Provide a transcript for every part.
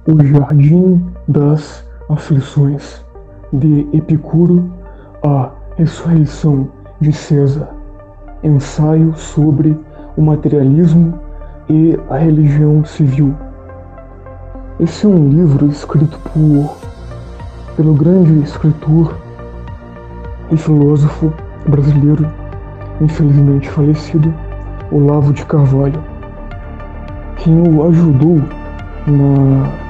O Jardim das Aflições, de Epicuro, A Ressurreição de César, ensaio sobre o materialismo e a religião civil. Esse é um livro escrito pelo grande escritor e filósofo brasileiro, infelizmente falecido, Olavo de Carvalho, quem o ajudou na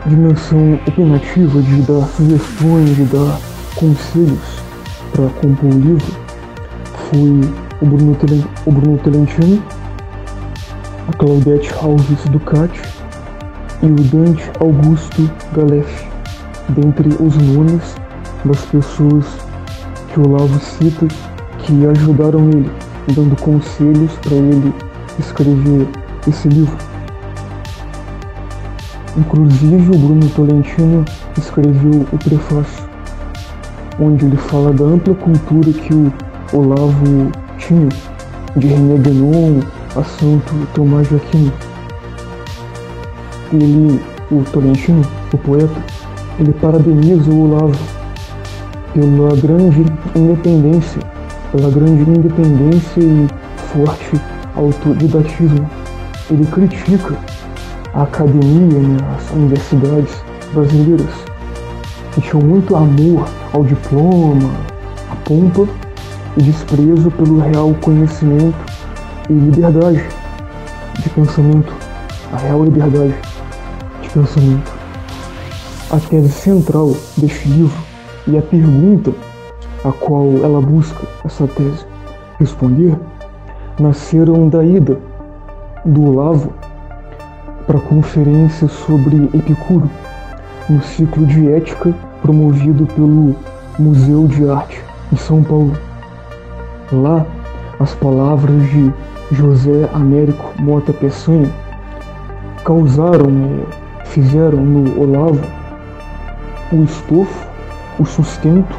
dimensão opinativa de dar sugestões, de dar conselhos para compor o livro, foi o Bruno Tolentino, a Claudete Alves Ducati e o Dante Augusto Galef, dentre os nomes das pessoas que Olavo cita que ajudaram ele, dando conselhos para ele escrever esse livro. Inclusive, o Bruno Tolentino escreveu o prefácio, onde ele fala da ampla cultura que o Olavo tinha, de René Guénon a Santo Tomás de Aquino. O Tolentino, o poeta, ele parabeniza o Olavo pela grande independência e forte autodidatismo. Ele critica a academia, as universidades brasileiras, que tinham muito amor ao diploma, à pompa e desprezo pelo real conhecimento e liberdade de pensamento, a real liberdade de pensamento. A tese central deste livro e a pergunta a qual ela busca essa tese responder nasceram da ida do Olavo para a conferência sobre Epicuro, no ciclo de ética promovido pelo Museu de Arte de São Paulo. Lá, as palavras de José Américo Mota Peçanha fizeram no Olavo o estofo, o sustento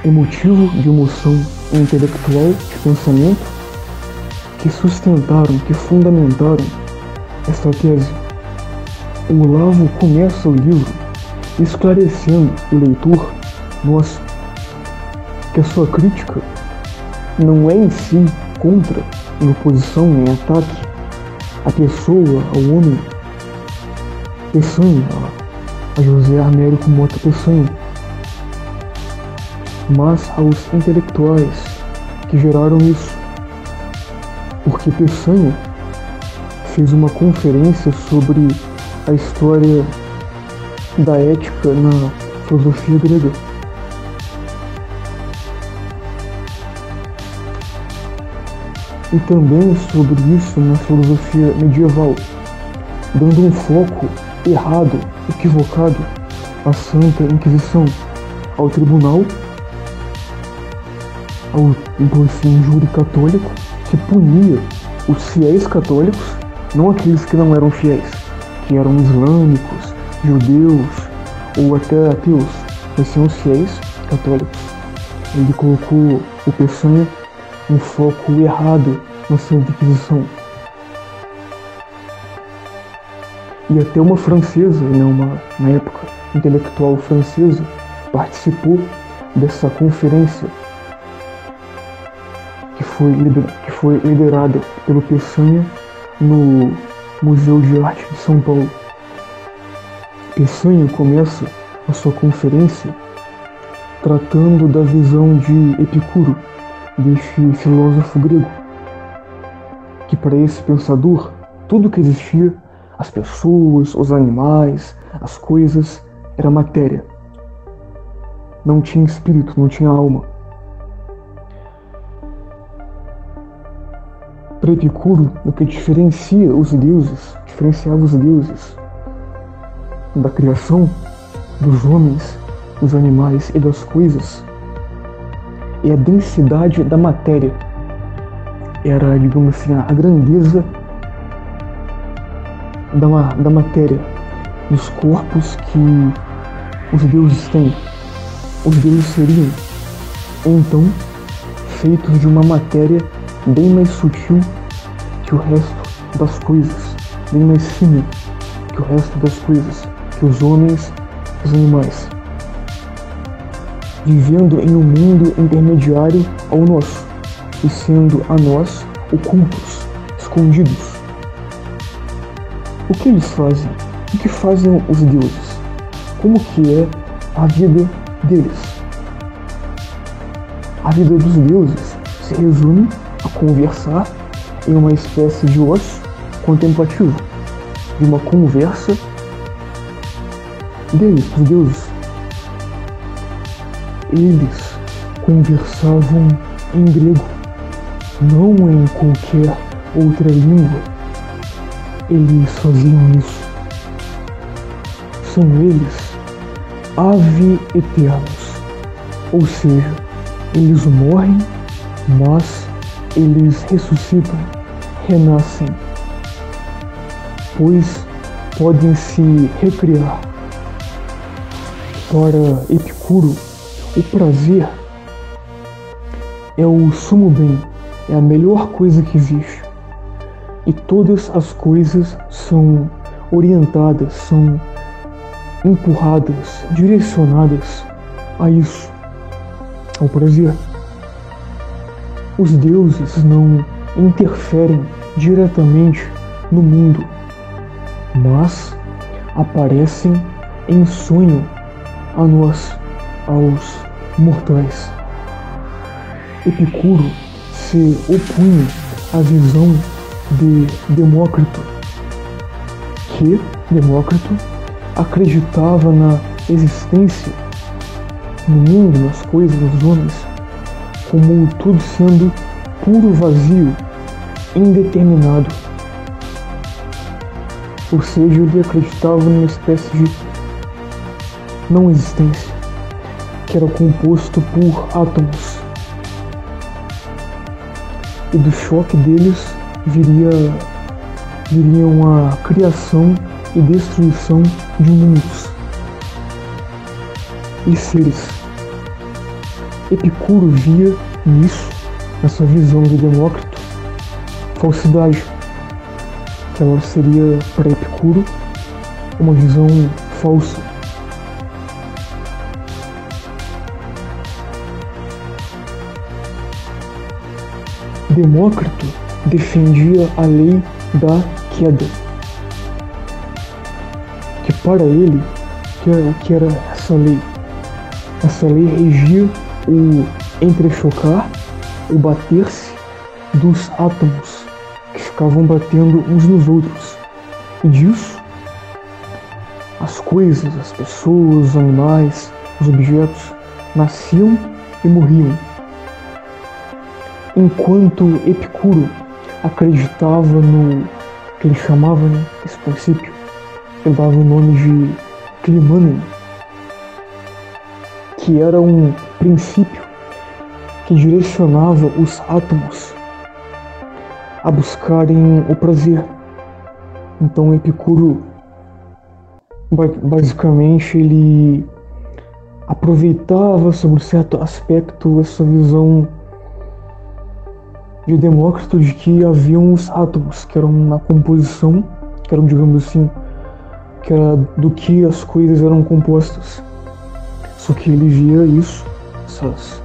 emotivo de emoção intelectual, de pensamento, que sustentaram, que fundamentaram esta tese. O Olavo começa o livro esclarecendo o leitor, que a sua crítica não é em si contra, em oposição, em ataque à pessoa, ao homem Peçanha, a José Américo Mota Peçanha, mas aos intelectuais que geraram isso, porque Peçanha fez uma conferência sobre a história da ética na filosofia grega. E também sobre isso na filosofia medieval, dando um foco errado, equivocado à Santa Inquisição, ao tribunal, ao júri católico, que punia os fiéis católicos, não aqueles que não eram fiéis, que eram islâmicos, judeus ou até ateus, mas sim os fiéis católicos. Ele colocou o Peçanha um foco errado na Santa Inquisição. E até uma francesa, na época, intelectual francesa, participou dessa conferência que foi liderada pelo Peçanha no Museu de Arte de São Paulo. Peçanha começa a sua conferência tratando da visão de Epicuro, deste filósofo grego, que para esse pensador, tudo que existia, as pessoas, os animais, as coisas, era matéria. Não tinha espírito, não tinha alma. Para Epicuro, o que diferenciava os deuses da criação, dos homens, dos animais e das coisas, é a densidade da matéria. Era, digamos assim, a grandeza da matéria, dos corpos que os deuses têm. Os deuses seriam, então, feitos de uma matéria bem mais sutil que o resto das coisas. bem mais fina que o resto das coisas, que os homens, os animais, vivendo em um mundo intermediário ao nosso e sendo a nós ocultos, escondidos. O que eles fazem? O que fazem os deuses? Como que é a vida deles? A vida dos deuses se resume a conversar em uma espécie de ócio contemplativo, de uma conversa deles, dos deuses. Eles conversavam em grego, não em qualquer outra língua. Eles faziam isso. São eles ave eternos, ou seja, eles morrem, mas eles ressuscitam, renascem, pois podem se recriar. Para Epicuro, o prazer é o sumo bem, é a melhor coisa que existe. E todas as coisas são orientadas, são empurradas, direcionadas a isso, ao prazer. Os deuses não interferem diretamente no mundo, mas aparecem em sonho a nós, aos mortais. Epicuro se opunha à visão de Demócrito, que Demócrito acreditava na existência no mundo, nas coisas, nos homens, como tudo sendo puro vazio, indeterminado. Ou seja, ele acreditava numa espécie de não existência, que era composto por átomos. E do choque deles viria uma criação e destruição de mundos e seres. Epicuro via nisso, nessa visão de Demócrito, falsidade, que agora seria para Epicuro uma visão falsa. Demócrito defendia a lei da queda, que para ele, o que era essa lei? Essa lei regia o entrechocar, o bater-se dos átomos que ficavam batendo uns nos outros. E disso, as coisas, as pessoas, os animais, os objetos nasciam e morriam. Enquanto Epicuro acreditava no que ele chamava, esse princípio, ele dava o nome de Klimanen, que era um princípio que direcionava os átomos a buscarem o prazer. Então Epicuro, basicamente, ele aproveitava sobre certo aspecto essa visão de Demócrito de que haviam os átomos, que eram na composição, que eram, digamos assim, que era do que as coisas eram compostas. Só que ele via isso,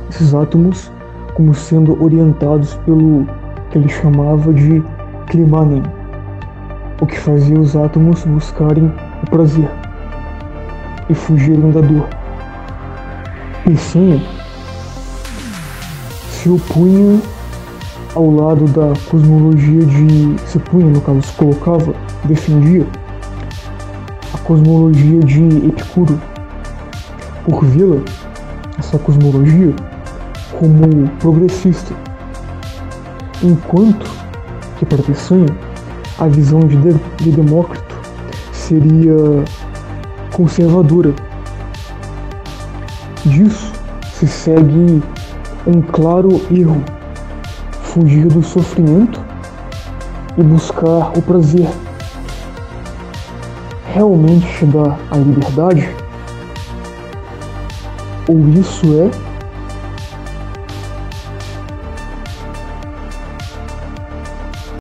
esses átomos, como sendo orientados pelo que ele chamava de Klimanen, o que fazia os átomos buscarem o prazer e fugirem da dor. Pessinha se opunha ao lado da cosmologia se punha, no caso, se colocava, defendia a cosmologia de Epicuro, por vê-la, essa cosmologia, como progressista, enquanto que para Pessanha a visão de Demócrito seria conservadora. Disso se segue um claro erro: fugir do sofrimento e buscar o prazer. Realmente chegar à liberdade? Ou isso é